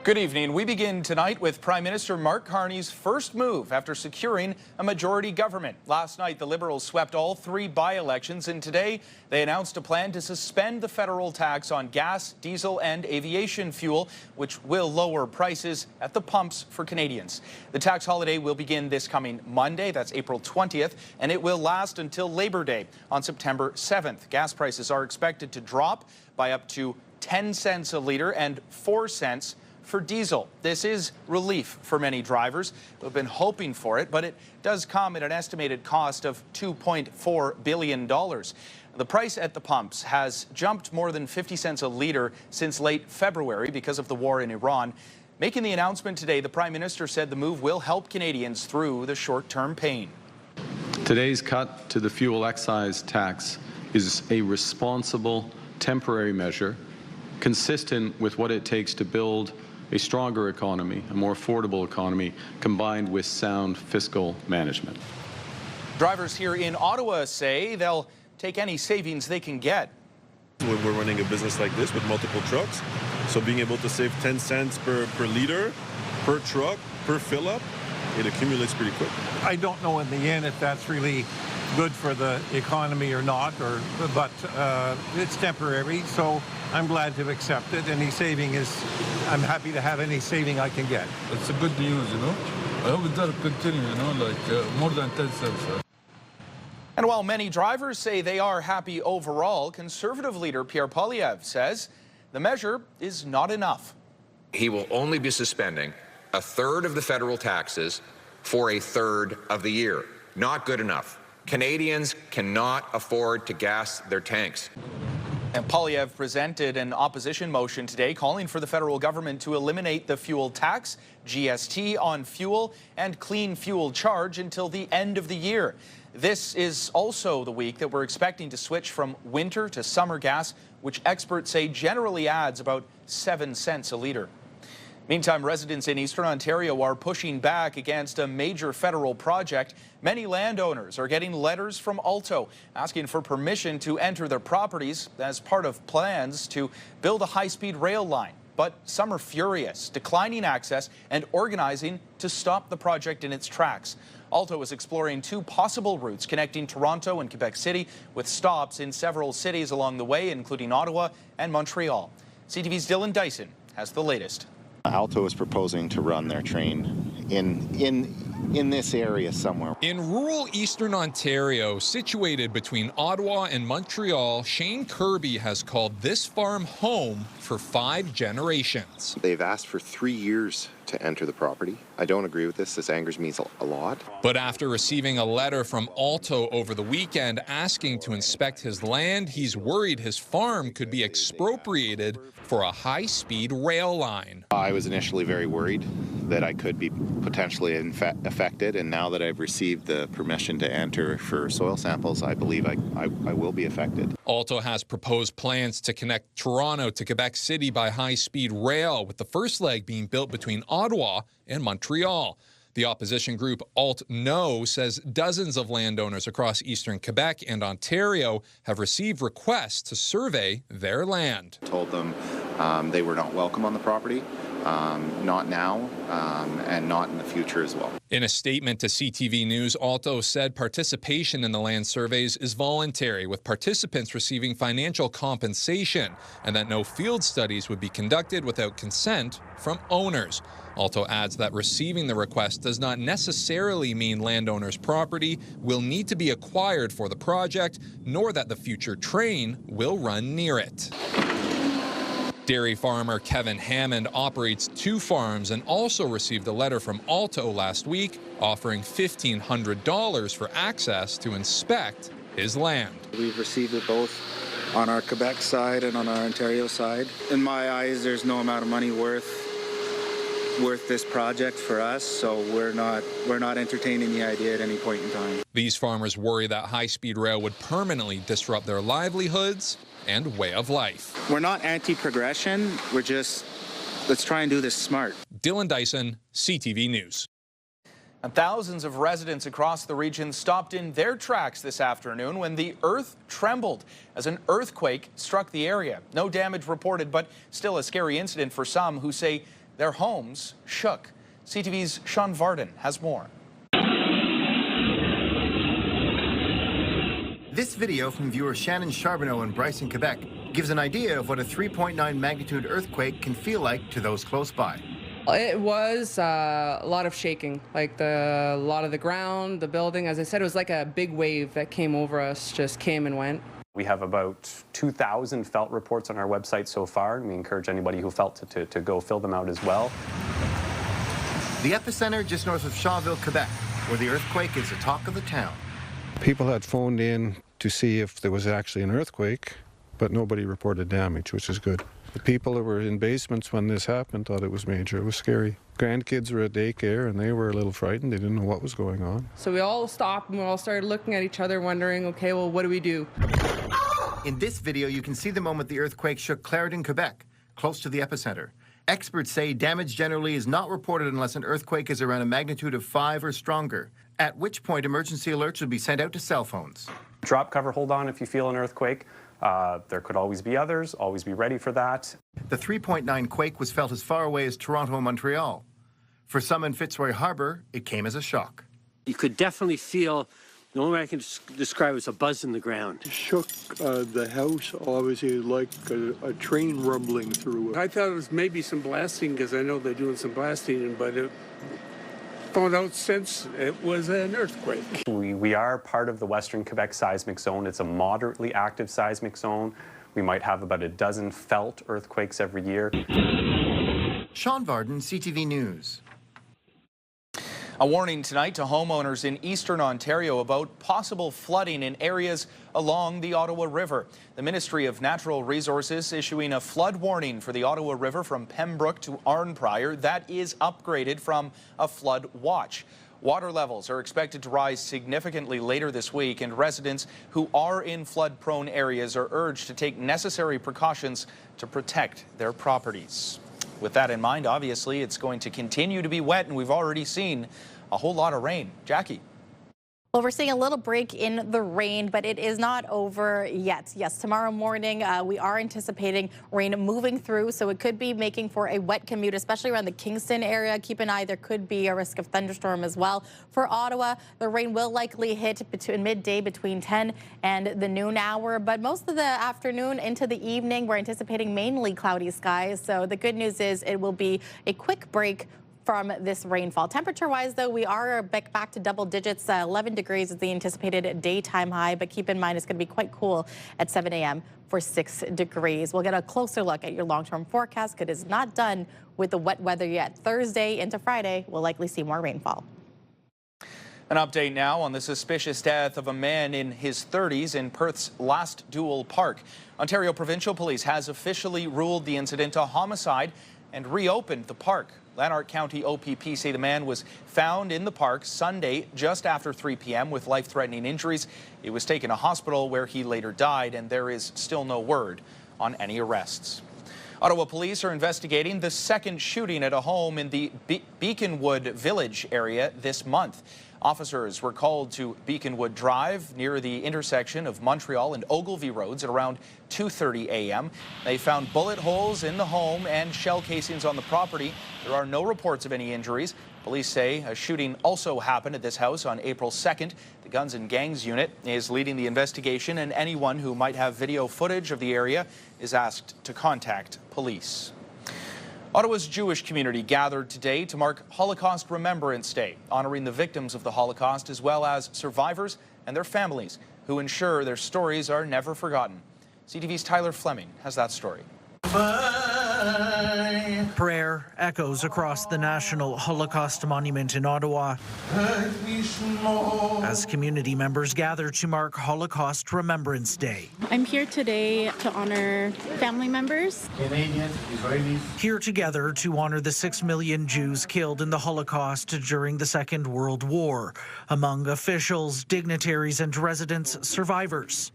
Good evening. We begin tonight with Prime Minister Mark Carney's first move after securing a majority government. Last night, the Liberals swept all three by-elections, and today they announced a plan to suspend the federal tax on gas, diesel and aviation fuel, which will lower prices at the pumps for Canadians. The tax holiday will begin this coming Monday, that's April 20th, and it will last until Labor Day on September 7th. Gas prices are expected to drop by up to 10 cents a litre and 4 cents for diesel. This is relief for many drivers who have been hoping for it, but it does come at an estimated cost of $2.4 billion. The price at the pumps has jumped more than 50 cents a litre since late February because of the war in Iran. Making the announcement today, the Prime Minister said the move will help Canadians through the short-term pain. Today's cut to the fuel excise tax is a responsible, temporary measure consistent with what it takes to build a stronger economy, a more affordable economy, combined with sound fiscal management. Drivers here in Ottawa say they'll take any savings they can get. We're running a business like this with multiple trucks, so being able to save 10 cents per litre, per truck, per fill-up, it accumulates pretty quick. I don't know in the end if that's really good for the economy or not, but it's temporary, so I'm glad to accept it. Any saving I'm happy to have any saving I can get. It's a good news, you know. I hope it does continue, you know, like more than 10 cents. And while many drivers say they are happy overall, Conservative leader Pierre Poilievre says the measure is not enough. He will only be suspending a third of the federal taxes for a third of the year. Not good enough. Canadians cannot afford to gas their tanks. And Poilievre presented an opposition motion today calling for the federal government to eliminate the fuel tax, GST on fuel, and clean fuel charge until the end of the year. This is also the week that we're expecting to switch from winter to summer gas, which experts say generally adds about 7 cents a litre. Meantime, residents in Eastern Ontario are pushing back against a major federal project. Many landowners are getting letters from Alto asking for permission to enter their properties as part of plans to build a high-speed rail line. But some are furious, declining access and organizing to stop the project in its tracks. Alto is exploring two possible routes connecting Toronto and Quebec City, with stops in several cities along the way, including Ottawa and Montreal. CTV's Dylan Dyson has the latest. Alto is proposing to run their train in this area somewhere. In rural Eastern Ontario, situated between Ottawa and Montreal, Shane Kirby has called this farm home for 5 generations. They've asked for 3 years to enter the property. I don't agree with this. This angers me a lot. But after receiving a letter from Alto over the weekend asking to inspect his land, he's worried his farm could be expropriated for a high-speed rail line. I was initially very worried that I could be potentially affected, and now that I've received the permission to enter for soil samples, I believe I will be affected. Alto has proposed plans to connect Toronto to Quebec City by high-speed rail, with the first leg being built between Ottawa and Montreal. The opposition group Alt No says dozens of landowners across eastern Quebec and Ontario have received requests to survey their land. Told them they were not welcome on the property, not now, and not in the future as well. In a statement to CTV News, Alto said participation in the land surveys is voluntary, with participants receiving financial compensation, and that no field studies would be conducted without consent from owners. Alto adds that receiving the request does not necessarily mean landowners' property will need to be acquired for the project, nor that the future train will run near it. Dairy farmer Kevin Hammond operates 2 farms and also received a letter from Alto last week offering $1,500 for access to inspect his land. We've received it both on our Quebec side and on our Ontario side. In my eyes, there's no amount of money worth this project for us, so we're not entertaining the idea at any point in time. These farmers worry that high-speed rail would permanently disrupt their livelihoods and way of life. We're not anti-progression, let's try and do this smart. Dylan Dyson, CTV News. And thousands of residents across the region stopped in their tracks this afternoon when the earth trembled as an earthquake struck the area. No damage reported, but still a scary incident for some who say Their homes shook. CTV's Sean Varden has more. This video from viewer Shannon Charbonneau in Bryson, Quebec, gives an idea of what a 3.9 magnitude earthquake can feel like to those close by. It was a lot of shaking, like a lot of the ground, the building. As I said, it was like a big wave that came over us, just came and went. We have about 2,000 felt reports on our website so far, and we encourage anybody who felt to go fill them out as well. The epicenter just north of Shawville, Quebec, where the earthquake is the talk of the town. People had phoned in to see if there was actually an earthquake, but nobody reported damage, which is good. The people that were in basements when this happened thought it was major. It was scary. Grandkids were at daycare and they were a little frightened. They didn't know what was going on. So we all stopped and we all started looking at each other wondering, okay, well, what do we do? In this video, you can see the moment the earthquake shook Clarendon, Quebec, close to the epicenter. Experts say damage generally is not reported unless an earthquake is around a magnitude of 5 or stronger, at which point emergency alerts would be sent out to cell phones. Drop cover, hold on if you feel an earthquake. There could always be others, always be ready for that. The 3.9 quake was felt as far away as Toronto and Montreal. For some in Fitzroy Harbour, it came as a shock. You could definitely feel, the only way I can describe it was a buzz in the ground. It shook the house, obviously, like a train rumbling through it. I thought it was maybe some blasting, because I know they're doing some blasting, but it found out since it was an earthquake. We are part of the Western Quebec seismic zone. It's a moderately active seismic zone. We might have about a dozen felt earthquakes every year. Sean Varden, CTV News. A warning tonight to homeowners in eastern Ontario about possible flooding in areas along the Ottawa River. The Ministry of Natural Resources issuing a flood warning for the Ottawa River from Pembroke to Arnprior that is upgraded from a flood watch. Water levels are expected to rise significantly later this week, and residents who are in flood-prone areas are urged to take necessary precautions to protect their properties. With that in mind, obviously, it's going to continue to be wet, and we've already seen a whole lot of rain. Jackie. Well, we're seeing a little break in the rain, but it is not over yet. Yes, tomorrow morning we are anticipating rain moving through, so it could be making for a wet commute, especially around the Kingston area. Keep an eye, there could be a risk of thunderstorm as well. For Ottawa, the rain will likely hit between midday between 10 and the noon hour, but most of the afternoon into the evening, we're anticipating mainly cloudy skies. So the good news is it will be a quick break from this rainfall. Temperature-wise, though, we are back to double digits. 11 degrees is the anticipated daytime high, but keep in mind it's going to be quite cool at 7 a.m. for 6 degrees. We'll get a closer look at your long-term forecast, because it is not done with the wet weather yet. Thursday into Friday, we'll likely see more rainfall. An update now on the suspicious death of a man in his 30s in Perth's Last Duel Park. Ontario Provincial Police has officially ruled the incident a homicide and reopened the park. Lanark County OPP say the man was found in the park Sunday just after 3 p.m. with life-threatening injuries. He was taken to hospital where he later died, and there is still no word on any arrests. Ottawa police are investigating the second shooting at a home in the Beaconwood Village area this month. Officers were called to Beaconwood Drive near the intersection of Montreal and Ogilvie Roads at around 2:30 a.m. They found bullet holes in the home and shell casings on the property. There are no reports of any injuries. Police say a shooting also happened at this house on April 2nd. The Guns and Gangs unit is leading the investigation, and anyone who might have video footage of the area is asked to contact police. Ottawa's Jewish community gathered today to mark Holocaust Remembrance Day, honoring the victims of the Holocaust as well as survivors and their families who ensure their stories are never forgotten. CTV's Tyler Fleming has that story. Prayer echoes across the National Holocaust Monument in Ottawa as community members gather to mark Holocaust Remembrance Day. I'm here today to honor family members. Canadians, Israelis. Here together to honor the 6 million Jews killed in the Holocaust during the Second World War. Among officials, dignitaries, and residents, survivors.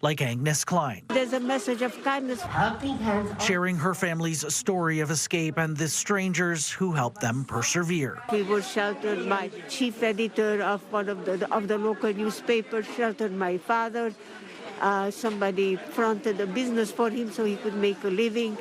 Like Agnes Klein. There's a message of kindness. Helping hands. Sharing her family's story of escape and the strangers who helped them persevere. He was sheltered by chief editor of one of the local newspapers, sheltered my father. Somebody fronted a business for him so he could make a living.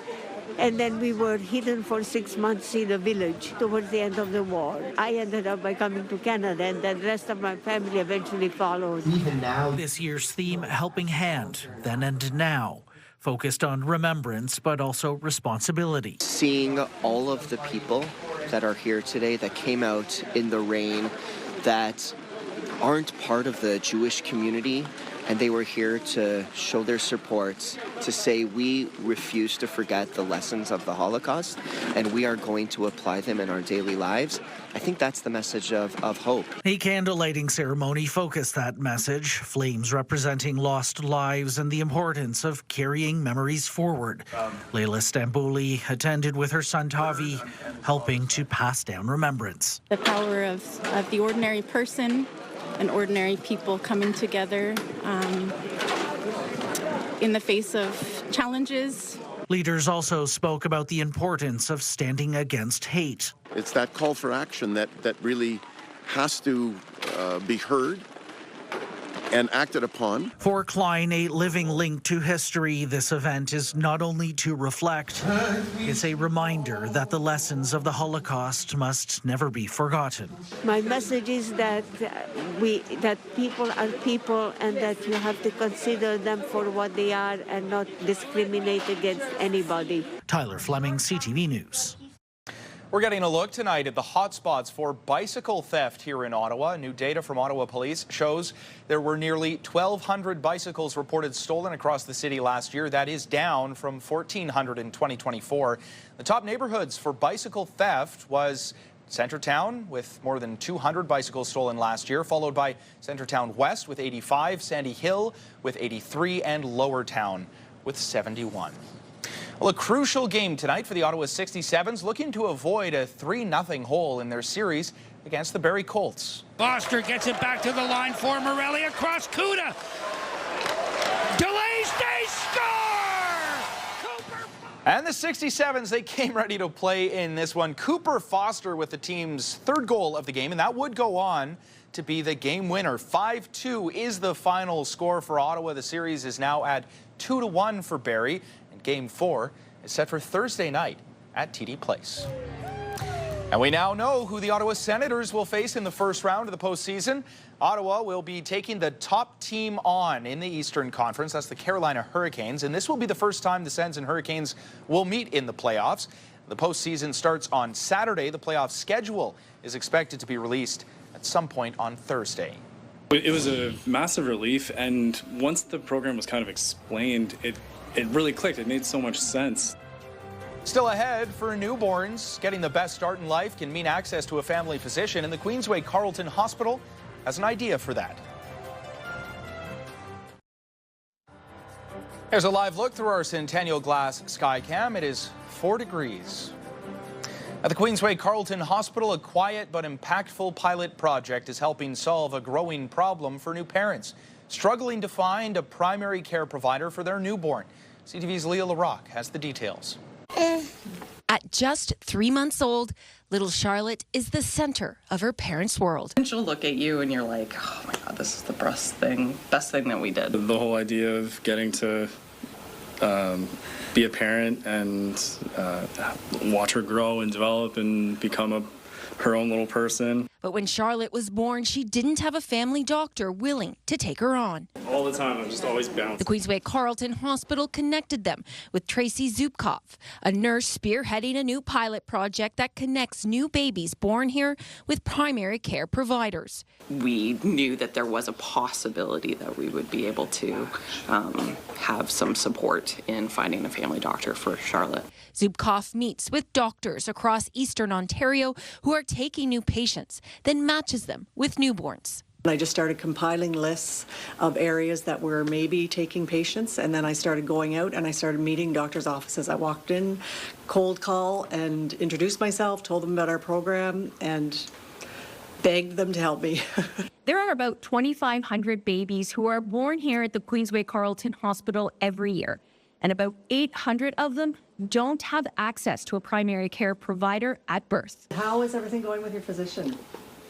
And then we were hidden for 6 months in a village towards the end of the war. I ended up by coming to Canada, and then the rest of my family eventually followed. Even now, this year's theme, Helping Hand, Then and Now, focused on remembrance but also responsibility. Seeing all of the people that are here today that came out in the rain that aren't part of the Jewish community, and they were here to show their support, to say we refuse to forget the lessons of the Holocaust and we are going to apply them in our daily lives. I think that's the message of hope. A candle lighting ceremony focused that message, flames representing lost lives and the importance of carrying memories forward. Leila Stambouli attended with her son Tavi, helping to pass down remembrance. The power of the ordinary person and ordinary people coming together in the face of challenges. Leaders also spoke about the importance of standing against hate. It's that call for action that really has to be heard and acted upon. For Klein, a living link to history, this event is not only to reflect, it's a reminder that the lessons of the Holocaust must never be forgotten. My message is that people are people and that you have to consider them for what they are and not discriminate against anybody. Tyler Fleming, CTV News. We're getting a look tonight at the hotspots for bicycle theft here in Ottawa. New data from Ottawa Police shows there were nearly 1,200 bicycles reported stolen across the city last year. That is down from 1,400 in 2024. The top neighborhoods for bicycle theft was Centretown with more than 200 bicycles stolen last year, followed by Centretown West with 85, Sandy Hill with 83, and Lowertown with 71. Well, a crucial game tonight for the Ottawa 67s, looking to avoid a 3-0 hole in their series against the Barrie Colts. Foster gets it back to the line for Morelli across Cuda. Delays, they score! And the 67s, they came ready to play in this one. Cooper Foster with the team's third goal of the game, and that would go on to be the game winner. 5-2 is the final score for Ottawa. The series is now at 2-1 for Barrie. Game 4 is set for Thursday night at TD Place. And we now know who the Ottawa Senators will face in the first round of the postseason. Ottawa will be taking the top team on in the Eastern Conference. That's the Carolina Hurricanes. And this will be the first time the Sens and Hurricanes will meet in the playoffs. The postseason starts on Saturday. The playoff schedule is expected to be released at some point on Thursday. It was a massive relief. And once the program was kind of explained, it really clicked. It made so much sense. Still ahead for newborns, getting the best start in life can mean access to a family physician, and the Queensway Carleton Hospital has an idea for that. Here's a live look through our Centennial Glass Skycam. It is 4 degrees. At the Queensway Carleton Hospital, a quiet but impactful pilot project is helping solve a growing problem for new parents struggling to find a primary care provider for their newborn. CTV's Leah LaRocque has the details. At just 3 months old, little Charlotte is the center of her parents' world. And she'll look at you and you're like, oh my God, this is the best thing that we did. The whole idea of getting to be a parent and watch her grow and develop and become her own little person. But when Charlotte was born, she didn't have a family doctor willing to take her on. All the time, I'm just always bouncing. The Queensway Carleton Hospital connected them with Tracy Zubkov, a nurse spearheading a new pilot project that connects new babies born here with primary care providers. We knew that there was a possibility that we would be able to have some support in finding a family doctor for Charlotte. Zubkov meets with doctors across Eastern Ontario who are taking new patients, then matches them with newborns. I just started compiling lists of areas that were maybe taking patients, and then I started going out and I started meeting doctors' offices. I walked in, cold call, and introduced myself, told them about our program, and begged them to help me. There are about 2,500 babies who are born here at the Queensway Carleton Hospital every year, and about 800 of them don't have access to a primary care provider at birth. How is everything going with your physician?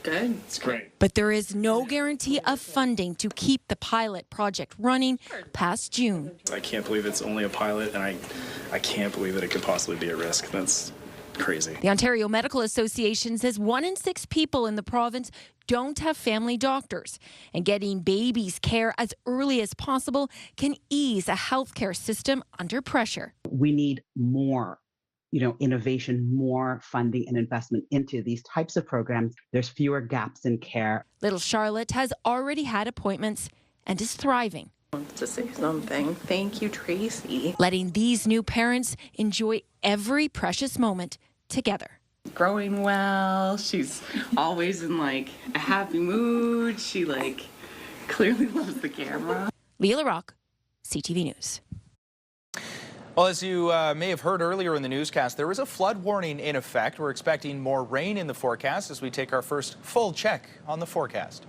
Good. It's great. But there is no guarantee of funding to keep the pilot project running past June. I can't believe it's only a pilot, and I can't believe that it could possibly be a risk. That's crazy. The Ontario Medical Association says 1 in 6 people in the province don't have family doctors, and getting babies care as early as possible can ease a healthcare system under pressure. We need more, innovation, more funding and investment into these types of programs. There's fewer gaps in care. Little Charlotte has already had appointments and is thriving. I want to say something. Thank you, Tracy. Letting these new parents enjoy every precious moment together. Growing well. She's always in a happy mood. She clearly loves the camera. Leah LaRocque, CTV News. Well, as you may have heard earlier in the newscast, there is a flood warning in effect. We're expecting more rain in the forecast as we take our first full check on the forecast.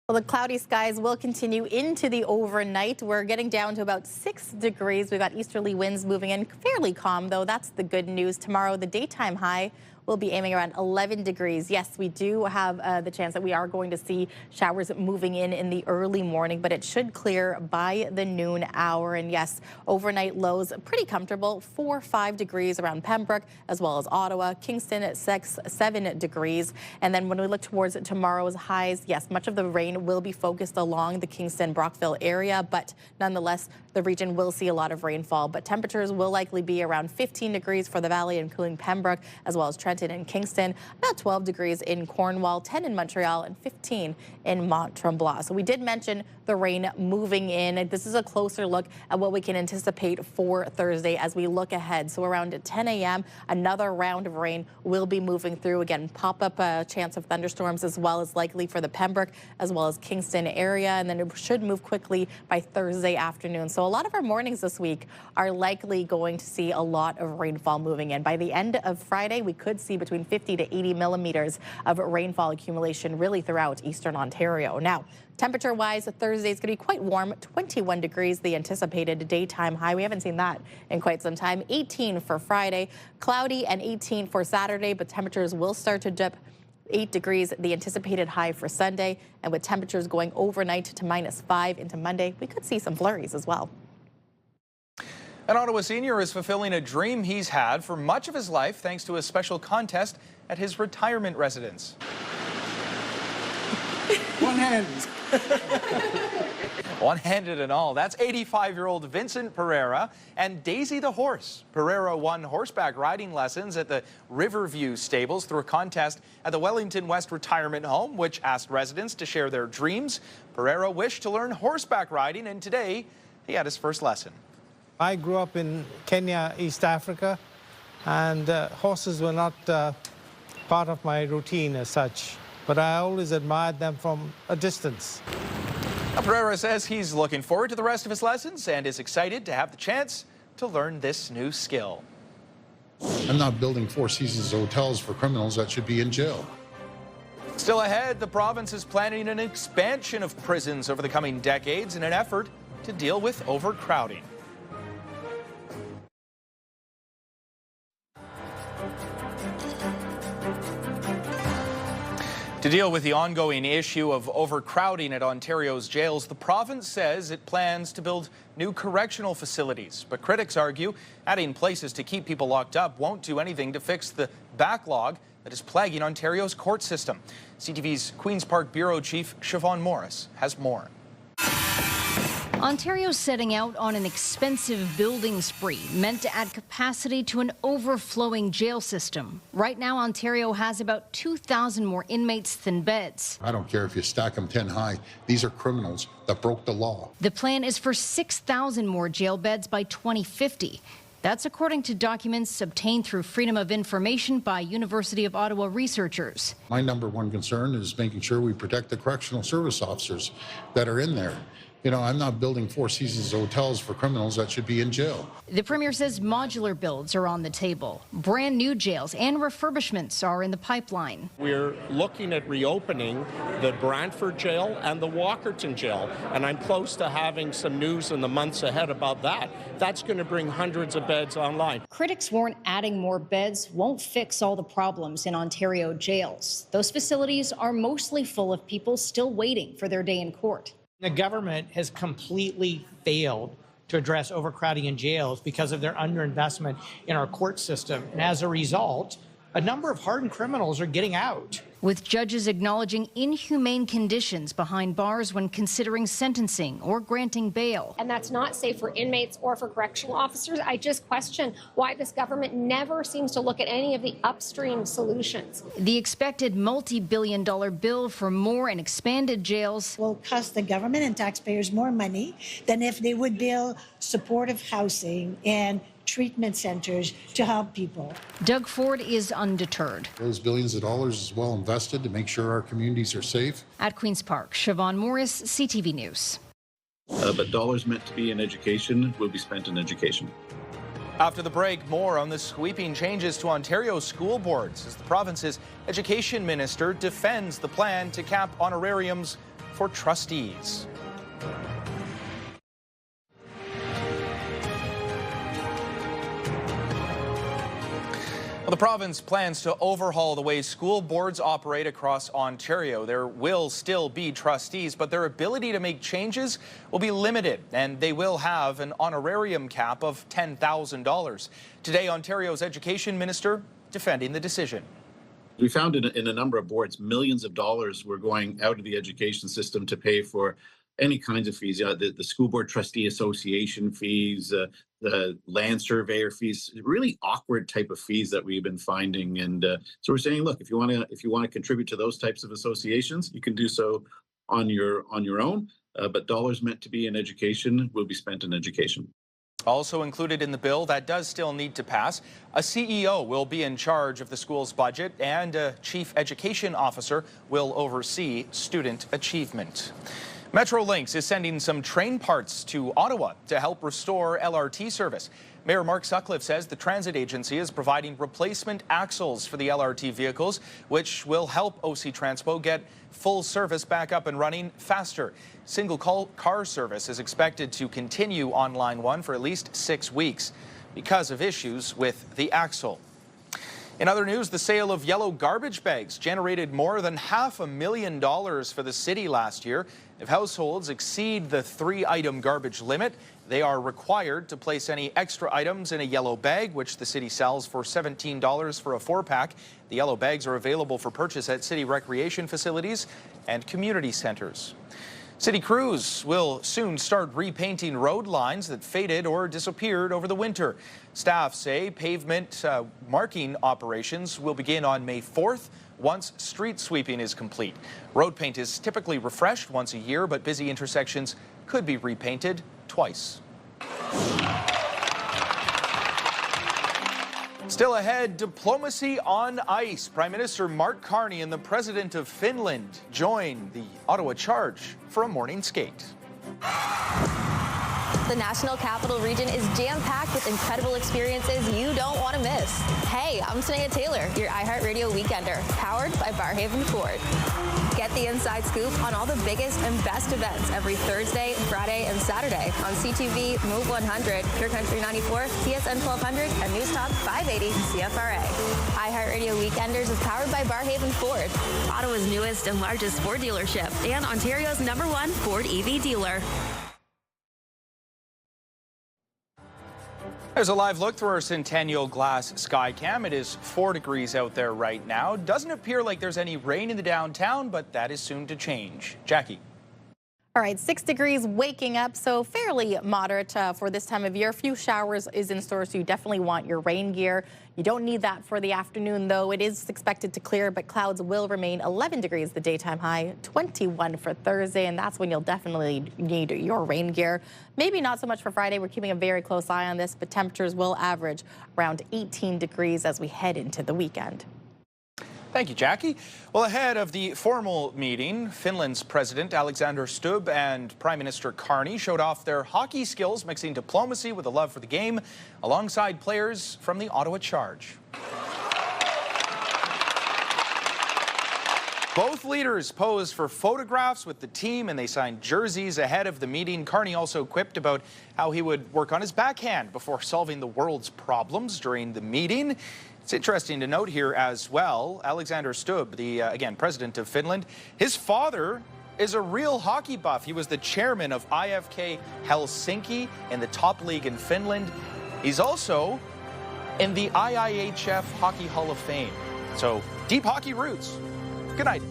Well, the cloudy skies will continue into the overnight. We're getting down to about 6 degrees. We've got easterly winds moving in. Fairly calm, though. That's the good news. Tomorrow, the daytime high will be aiming around 11 degrees. Yes, we do have the chance that we are going to see showers moving in the early morning, but it should clear by the noon hour. And yes, overnight lows pretty comfortable, 4 or 5 degrees around Pembroke, as well as Ottawa, Kingston at 7 degrees. And then when we look towards tomorrow's highs, yes, much of the rain will be focused along the Kingston-Brockville area, but nonetheless, the region will see a lot of rainfall. But temperatures will likely be around 15 degrees for the valley, including Pembroke, as well as Trenton and Kingston, about 12 degrees in Cornwall, 10 in Montreal, and 15 in Mont-Tremblant. So we did mention the rain moving in. This is a closer look at what we can anticipate for Thursday as we look ahead. So around 10 a.m., another round of rain will be moving through. Again, pop-up chance of thunderstorms as well as likely for the Pembroke as well as Kingston area. And then it should move quickly by Thursday afternoon. So a lot of our mornings this week are likely going to see a lot of rainfall moving in. By the end of Friday, we could see between 50 to 80 millimeters of rainfall accumulation really throughout eastern Ontario. Now, temperature-wise, Thursday is going to be quite warm, 21 degrees, the anticipated daytime high. We haven't seen that in quite some time. 18 for Friday, cloudy, and 18 for Saturday, but temperatures will start to dip. 8 degrees, the anticipated high for Sunday, and with temperatures going overnight to -5 into Monday, we could see some flurries as well. An Ottawa senior is fulfilling a dream he's had for much of his life thanks to a special contest at his retirement residence. One hand. One-handed and all. That's 85-year-old Vincent Pereira and Daisy the horse. Pereira won horseback riding lessons at the Riverview Stables through a contest at the Wellington West Retirement Home, which asked residents to share their dreams. Pereira wished to learn horseback riding, and today he had his first lesson. I grew up in Kenya, East Africa, and horses were not part of my routine as such, but I always admired them from a distance. Pereira says he's looking forward to the rest of his lessons and is excited to have the chance to learn this new skill. I'm not building Four Seasons hotels for criminals that should be in jail. Still ahead, the province is planning an expansion of prisons over the coming decades in an effort to deal with overcrowding. To deal with the ongoing issue of overcrowding at Ontario's jails, the province says it plans to build new correctional facilities. But critics argue adding places to keep people locked up won't do anything to fix the backlog that is plaguing Ontario's court system. CTV's Queen's Park Bureau Chief Siobhan Morris has more. Ontario's setting out on an expensive building spree meant to add capacity to an overflowing jail system. Right now, Ontario has about 2,000 more inmates than beds. I don't care if you stack them 10 high. These are criminals that broke the law. The plan is for 6,000 more jail beds by 2050. That's according to documents obtained through Freedom of Information by University of Ottawa researchers. My number one concern is making sure we protect the correctional service officers that are in there. You know, I'm not building Four Seasons hotels for criminals that should be in jail. The Premier says modular builds are on the table. Brand new jails and refurbishments are in the pipeline. We're looking at reopening the Brantford jail and the Walkerton jail, and I'm close to having some news in the months ahead about that. That's going to bring hundreds of beds online. Critics warn adding more beds won't fix all the problems in Ontario jails. Those facilities are mostly full of people still waiting for their day in court. The government has completely failed to address overcrowding in jails because of their underinvestment in our court system. And as a result, a number of hardened criminals are getting out. With judges acknowledging inhumane conditions behind bars when considering sentencing or granting bail. And that's not safe for inmates or for correctional officers. I just question why this government never seems to look at any of the upstream solutions. The expected multi-billion-dollar bill for more and expanded jails will cost the government and taxpayers more money than if they would build supportive housing and treatment centers to help people. Doug Ford is undeterred. Those billions of dollars is well invested to make sure our communities are safe. At Queen's Park, Siobhan Morris, CTV News. But dollars meant to be in education will be spent in education. After the break, more on the sweeping changes to Ontario school boards as the province's education minister defends the plan to cap honorariums for trustees. Well, the province plans to overhaul the way school boards operate across Ontario. There will still be trustees, but their ability to make changes will be limited, and they will have an honorarium cap of $10,000. Today, Ontario's education minister defending the decision. We found in a number of boards, millions of dollars were going out of the education system to pay for any kinds of fees, the School Board Trustee Association fees, the land surveyor fees, really awkward type of fees that we've been finding. And so we're saying, look, if you want to contribute to those types of associations, you can do so on your own. But dollars meant to be in education will be spent in education. Also included in the bill that does still need to pass, a CEO will be in charge of the school's budget, and a chief education officer will oversee student achievement. Metrolinx is sending some train parts to Ottawa to help restore LRT service. Mayor Mark Sutcliffe says the transit agency is providing replacement axles for the LRT vehicles, which will help OC Transpo get full service back up and running faster. Single car service is expected to continue on Line 1 for at least 6 weeks because of issues with the axle. In other news, the sale of yellow garbage bags generated more than $500,000 for the city last year. If households exceed the 3-item garbage limit, they are required to place any extra items in a yellow bag, which the city sells for $17 for a 4-pack. The yellow bags are available for purchase at city recreation facilities and community centers. City crews will soon start repainting road lines that faded or disappeared over the winter. Staff say pavement marking operations will begin on May 4th once street sweeping is complete. Road paint is typically refreshed once a year, but busy intersections could be repainted twice. Still ahead, diplomacy on ice. Prime Minister Mark Carney and the President of Finland join the Ottawa Charge for a morning skate. The National Capital Region is jam-packed with incredible experiences you don't want to miss. Hey, I'm Sanaya Taylor, your iHeartRadio Weekender, powered by Barrhaven Ford. Get the inside scoop on all the biggest and best events every Thursday, Friday, and Saturday on CTV, Move 100, Pure Country 94, TSN 1200, and News Talk 580 CFRA. iHeartRadio Weekenders is powered by Barrhaven Ford, Ottawa's newest and largest Ford dealership, and Ontario's #1 Ford EV dealer. There's a live look through our Centennial Glass Skycam. It is 4 degrees out there right now. Doesn't appear like there's any rain in the downtown, but that is soon to change. Jackie. All right, 6 degrees waking up, so fairly moderate for this time of year. A few showers is in store, so you definitely want your rain gear. You don't need that for the afternoon, though. It is expected to clear, but clouds will remain. 11 degrees the daytime high, 21 for Thursday, and that's when you'll definitely need your rain gear. Maybe not so much for Friday. We're keeping a very close eye on this, but temperatures will average around 18 degrees as we head into the weekend. Thank you, Jackie. Well, ahead of the formal meeting, Finland's President Alexander Stubb and Prime Minister Carney showed off their hockey skills, mixing diplomacy with a love for the game, alongside players from the Ottawa Charge. Both leaders posed for photographs with the team and they signed jerseys ahead of the meeting. Carney also quipped about how he would work on his backhand before solving the world's problems during the meeting. It's interesting to note here as well, Alexander Stubb, the, again, president of Finland, his father is a real hockey buff. He was the chairman of IFK Helsinki in the top league in Finland. He's also in the IIHF Hockey Hall of Fame. So, deep hockey roots. Good night.